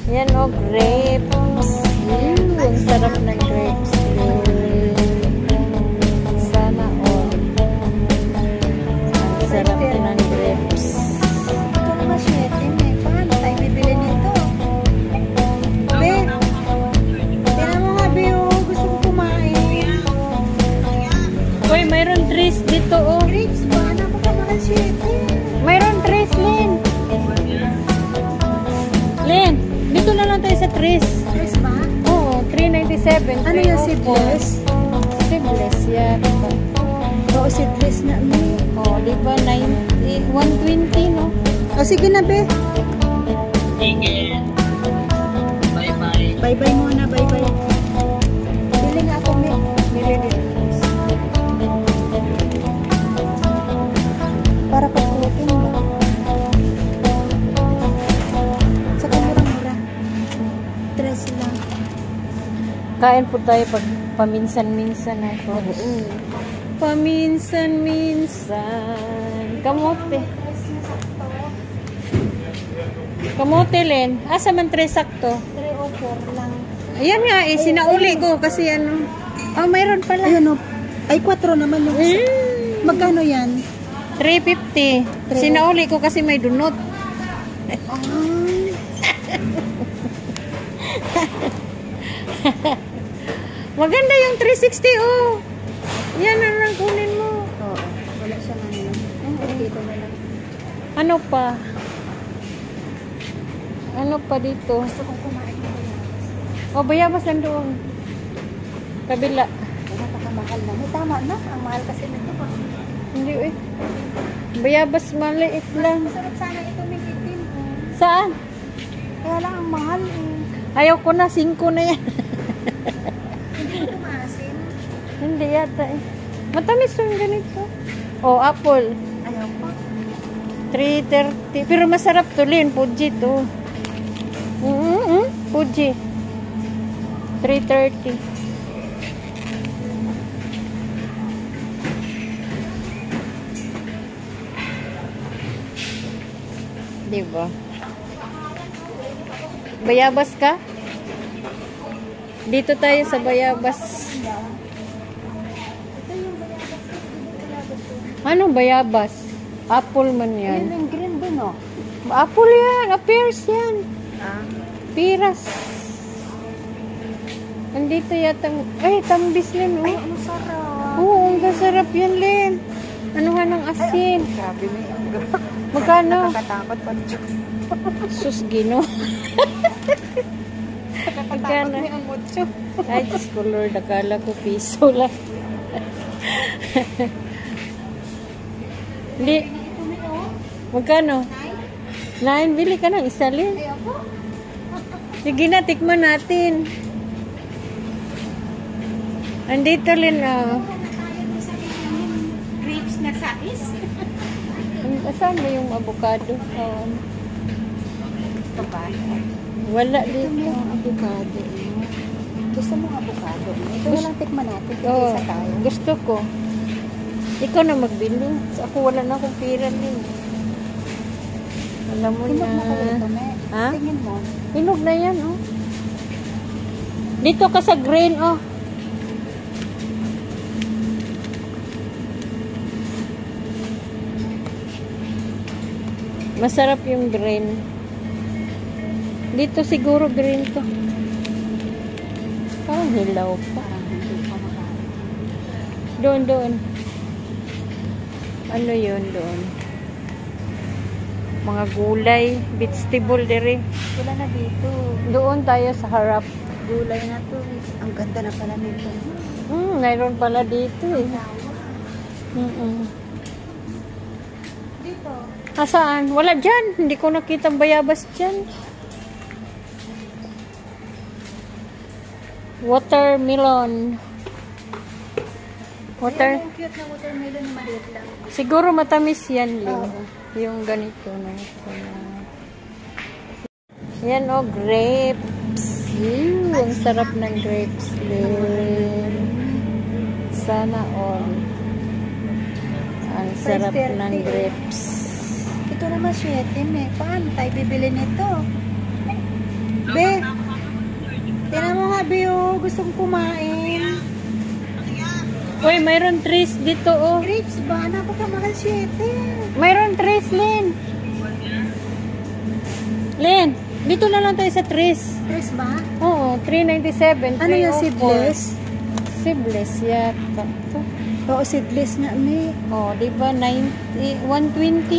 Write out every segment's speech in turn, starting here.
Yan o, grapes. Ang sarap ng grapes. Sana all. Ang sarap din ng grapes. Ito naman siya. Paano tayo bibili nito? Be, tinan mo nga, Be, gusto ko kumain. Uy, mayroon trees dito o. Grapes ba? Napakamahal siya. Mayroon trees, Lynn. Lynn, dito na lang tayo sa trees. Grapes ba? Oo, 397. Ano yung seedless? Seedless, yan. Oo, seedless na, Be. Oo, di ba? 120, no? O, sige na, Be. Sige. Bye-bye. Bye-bye muna, bye-bye. Bili nga ako, Be. Bili din. Para pag-protein ba? Saka murang-mura. 13 lang. Kain po tayo pag paminsan-minsan na ito. Paminsan-minsan. Kamote. Kamote, Len. Asa man 3 sakto? 3 o 4 lang. Ayan nga eh, sinauli ko kasi ano. Oh, mayroon pala. Ayan o. Ay, 4 naman yung isa. Magkano yan? 350. Sinauli ko kasi may dunot. Maganda yung 360 oh. Yan ang lang kunin mo. Oo. Wala siya nga nila. Dito na lang. Ano pa? Ano pa dito? Gusto kong kumain na bayabas. Oh, bayabas lang doon. Kabila. Napakamahal na. May tama na. Ang mahal kasi nito. Hindi eh. Bayabas maliit lang. Masarap sana ito may itim. Saan? Kaya lang ang mahal eh. Ayaw ko na, 5 na yan. Hindi ko tumasin. Hindi yata eh. Matamis yung ganito. Oh, apple. Ayaw ko. 330. Pero masarap to, Lin. Fuji to. Fuji. 330. Diba? Bayabas ka? Dito tayo sa bayabas. Anong bayabas? Apple man yan. Yan yung green dun oh. Apple yan. Pears yan. Ah. Piras. Nandito yata. Ay, tambis Lin. Ay, Oh. ano sarap. Oo, ang sarap yan, Lin. Ano nga ng asin? Grabe na yung grabe. Magkano? Nakakatakot pa rin. Sus, Gino. Nakakatakot Magkano? na yung mucho. Ay, Diyos ko, Lord. Akala ko piso lang. Hindi. Magkano? 9. Bili ka ng isa, Lin. Sige na, tikman natin. Andito, Lin. Grapes na sais. Saan ba yung avocado? Ito ba? Wala Ito dito. yung avocado. Gusto mo avocado? Ito na lang tikman natin. Oo, Isa tayo. gusto ko. Ikaw na magbili. Ako wala na akong pira, Lin. Alam mo Hinog na. na kayo ito, me. Ha? Tingin mo. Hinog na yan, oh. Dito ka sa grain, oh. Masarap yung grain. Dito siguro green to. Parang hilaw pa. Parang hindi pa makain. Doon. Ano yun doon? Mga gulay, vegetable dire. Wala na dito. Doon tayo sa harap. Gulay na to. Ang ganda na pala nito. Mayroon pala dito eh. Dito. Saan? Wala dyan. Hindi ko nakita bayabas dyan. Watermelon. Ayan yung cute na watermelon na maliit lang. Siguro matamis yan, Lin. Oo. Yung ganito na ito na. Yan o, grapes. Ang sarap ng grapes, Lin. Sana all. Ang sarap ng grapes. Ito naman 7, eh. Paano tayo bibili nito? Be, gustong kumain. Uy, mayroon trees dito, oh. Grapes ba? Napakamahal 7. Mayroon trees, Lin. Lin, dito na lang tayo sa trees. Tres ba? Oo, 397. Ano yung 304. seedless? Seedless yata. Oo, seedless nga, me. Oh, di ba 120,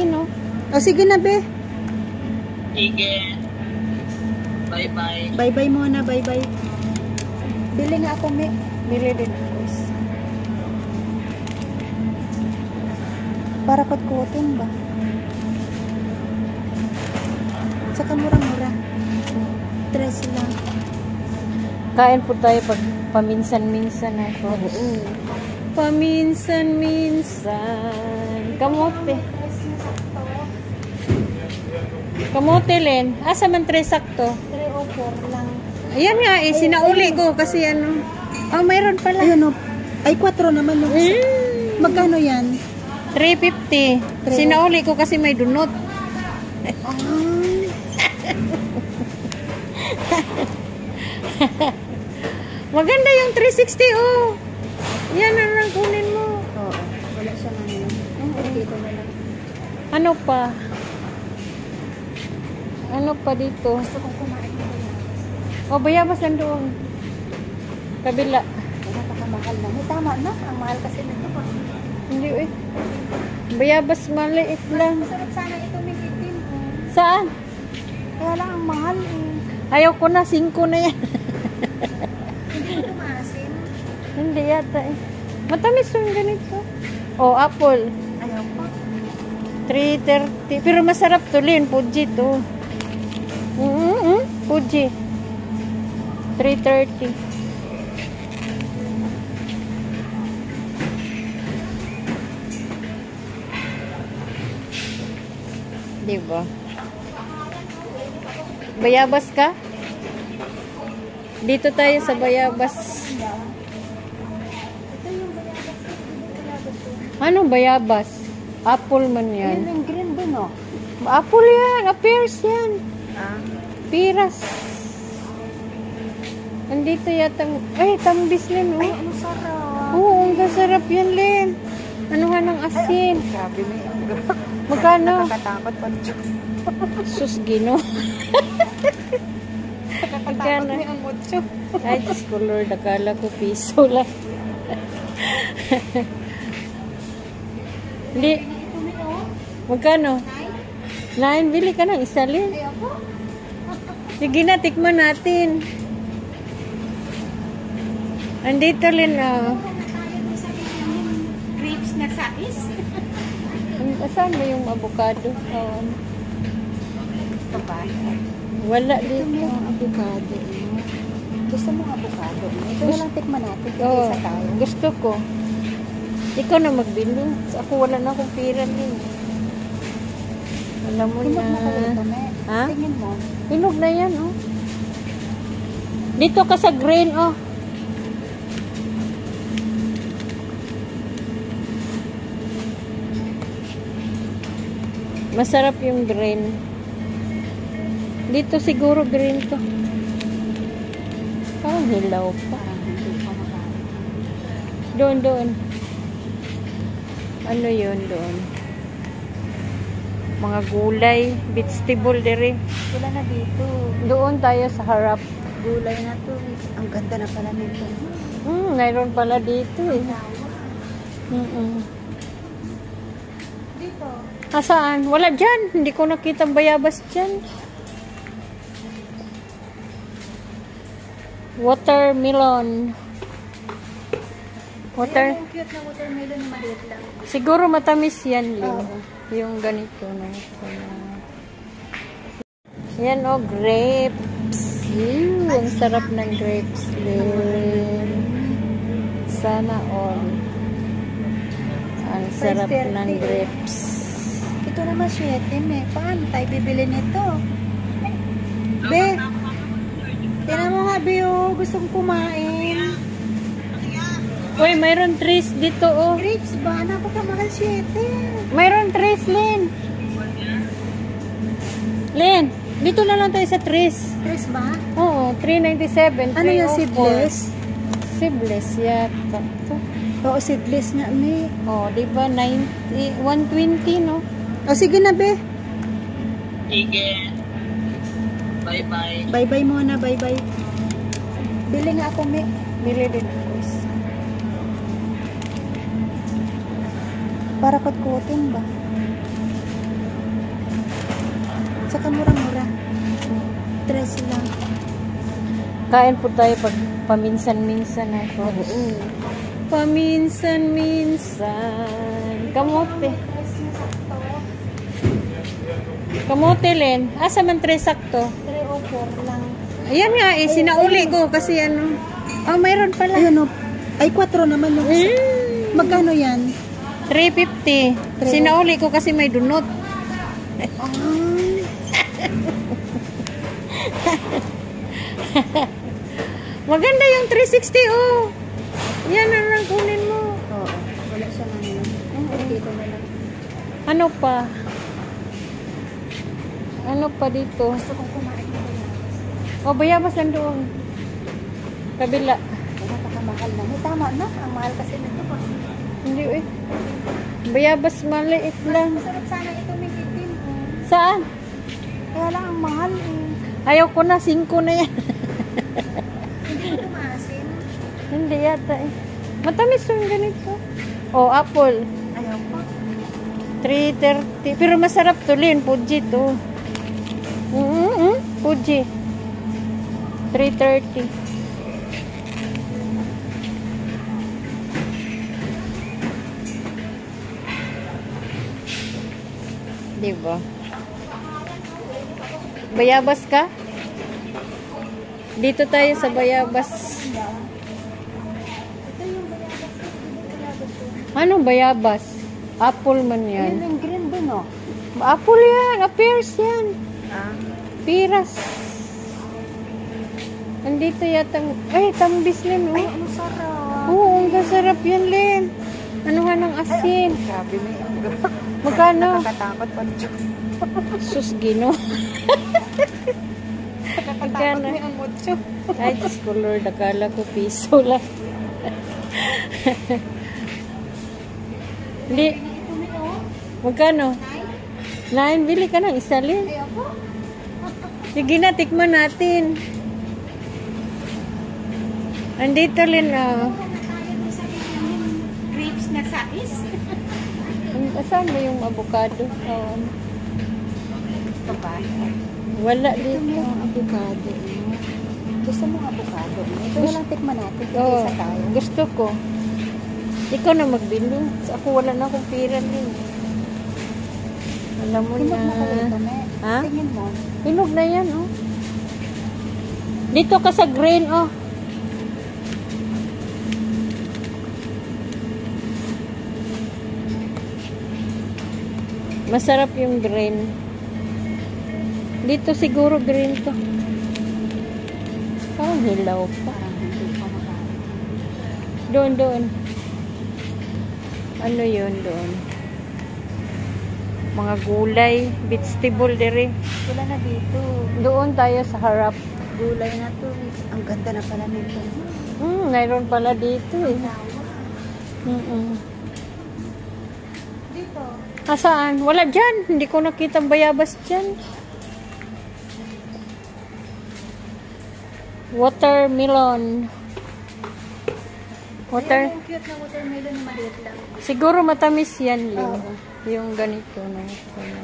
no? O, sige na, be. Sige. Bye-bye. Bye-bye muna, bye-bye. Bili nga ako, me. Bili din ako. Para kot-koton ba? Saka mura-mura. Tres lang. Kain po tayo pag paminsan-minsan na. Oo. Paminsan-minsan. Kamote. Kamote, Len. Asa man tres sakto? 3 o 4 lang. Ayan nga eh, sinauli ko kasi ano. Oh, mayroon pala. Ayun o. Ay, 4 naman yung isa. Magkano yan? 350. Sinauli ko kasi may dunot. Maganda yung 360, oh. Yan na lang kunin mo. Oo. Wala siya na yun. Dito na lang. Ano pa? Ano pa dito? Gusto kong kumain ng bayabas. Oh, bayabas nandoon. Kabila. Napakamahal na. May tama na. Ang mahal kasi nito. Hindi eh. Bayabas maliit lang. Masarap sana ito may itim. Saan? Kaya lang ang mahal eh. Ayaw ko na, 5 na yan. Hindi ko maasin. Hindi yata eh. Matamis yung ganito. Oh, apple. Ayaw pa. 330. Pero masarap to, Lin. Fuji to. Fuji. 330. Diba? Bayabas ka? Dito tayo sa bayabas. Anong bayabas? Apple man Yan yan. yung green dun oh. Apple yan. Pears yan. Piras. Andito yata. Ay, tambis Lin. Ay, Oh. ano sarap. Oo, ang sarap yan, Lin. Ano nga ng asin? Grabe may Magkano? Nakakatakot pa. Sus, Gino. Magkano? May ang mucho. Ay, Diyos ko, Lord. Akala ko piso lang. Hindi. Magkano? 9. Bili ka ng isa, Lin. Ayaw po. Sige na, tikman natin. Andito, Lin. Grapes na size. Saan ba yung avocado? Ito ba? Wala Ito dito. may avocado. Gusto mo avocado? Ito na lang tikman natin. Oo, Isa tayo. gusto ko. Ikaw na magbili. Ako wala na akong pira din. Alam mo Hinog na na. pala ito, me. Ha? Tingin mo. Hinog na yan, oh. Dito ka sa grain, oh. Masarap yung grain. Dito siguro green to. Parang hilaw pa. Parang hindi pa makain. Doon. Ano yun doon? Mga gulay, vegetable dire. Wala na dito. Doon tayo sa harap. Gulay na to. Ang ganda na pala nito. Mayroon pala dito eh. Dito. Saan? Wala dyan. Hindi ko nakita bayabas dyan. Watermelon. Ang cute na watermelon, maliit lang. Siguro matamis yan, Lin. Oo. Yung ganito. No? Yan, oh, grapes. Ew, ang sarap ng grapes, Lin. Sana all. Ang sarap ng grapes. Ito naman 7, me. Paano tayo bibili nito? Be, tinan mo nga, Be, oh. Gustong kumain. Uy, mayroon trees dito, oh. Grapes ba? Napakamahal 7. Mayroon trees, Lin. Lin, Dito na lang tayo sa Tris. Tres ba? Oo, 397. Ano yung 304. seedless? Seedless yata. Oo, seedless nga, may. Oh, di ba 120, no? O, sige na, be. Sige. Bye-bye. Bye-bye muna, bye-bye. Bili nga ako, me. Bili din ako. Para kot-kotin ba? Saka mura-mura. Tres lang. Kain po tayo pag paminsan-minsan na. Oo. Paminsan-minsan. Kamote. Kamote, Len. Asa man 3 sakto? 3 o 4 lang. Ayan nga eh, sinauli ko kasi ano. Oh, mayroon pala. Ayun o. Ay, 4 naman yung isa. Magkano yan? 350. Sinauli ko kasi may dunot. Maganda yung 360, oh. Yan ang lang kunin mo. Oo. Wala siya na yun. Dito na lang. Ano pa? Ano pa dito? Gusto kong kumain na bayabas. Oh, bayabas lang doon. Kabila. Napakamahal na. May tama na. Ang mahal kasi nito. Hindi eh. Bayabas maliit lang. Masarap sana ito may itim. Saan? Kaya lang ang mahal eh. Ayaw ko na, 5 na yan. Hindi mo tumasin. Hindi yata eh. Matamis yung ganito. Oh, apple. Ayaw ko. 330. Pero masarap to, Lin. Fuji to. Fuji. 330. Diba? Bayabas ka? Dito tayo sa bayabas. Anong bayabas? Apple man Yan yan. yung green dun oh. Apple yan. Pears yan. Ah. Piras. Andito yata. Ay, tambis Lin. Ay, Oh. ano sarap. Oo, ang sarap yan, Lin. Ano nga ng asin? Grabe may Magkano? Nakakatakot pa dito. Sus, Gino. Nakakatakot Magkano? may ang mucho. Ay, Diyos ko, Lord. Akala ko piso lang. Hindi. Magkano? 9. Bili ka ng isa, Lin. Ayaw ko. Sige na, tikman natin. Andito, Lin. Grapes na sais. Saan ba yung avocado? Oh, Ito ba? wala Ito dito. mo ang avocado. Gusto mo ang avocado? Ito na lang tikman natin. Oo, Isa tayo. gusto ko. Ikaw na magbili. Ako wala na akong pira din. Alam mo Hinog na. na kayo ito, me. Ha? Tingin mo. Hinog na yan, oh. Dito ka sa grain, oh. Masarap yung grain. Dito siguro green to. Parang hilaw pa. Parang hindi ko makain. Doon. Ano yun doon? Mga gulay, vegetable dire. Wala na dito. Doon tayo sa harap. Gulay na to. Ang ganda na pala nito. Mayroon pala dito eh. Dito. Saan? Wala dyan. Hindi ko nakita bayabas dyan. Watermelon. Ayan, yung cute na watermelon na maliit lang. Siguro matamis yan, Lin. Oo. Yung ganito na ito na